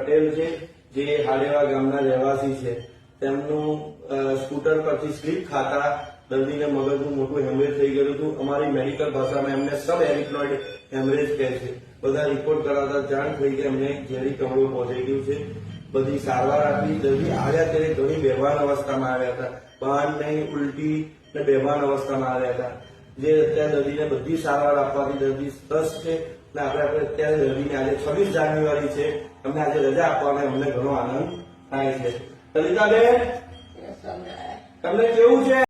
પટેલ છે, જે હાડેવા ગામના રહેવાસી છે. તેમનું સ્કૂટર પરથી સ્લીપ ખાતા દર્દીને મગજનું મોટું હેમરેજ થઈ ગયું હતું. અમારી મેડિકલ ભાષામાં એમને સબ એરિથ્રોઇડ હેમરેજ કહે છે. બધા રિપોર્ટ કરાવતા જાણ થઈ કે એમને ઝેરી કમળો પોઝિટિવ છે. બધી સારવાર આપી. દર્દી આવ્યા ત્યારે ઘણી બેભાન અવસ્થામાં આવ્યા હતા. બહાર નહીં, ઉલટી ને બેભાન અવસ્થામાં આવ્યા હતા. જે અત્યારે દર્દીને બધી સારવાર આપવાથી દર્દી સ્વસ્થ છે. ને આપણે અત્યારે દર્દીને આજે 26 જાન્યુઆરી છે, અમને આજે રજા આપવાનો અમને ઘણો આનંદ થાય છે. લલિતાબેન, તમને કેવું છે?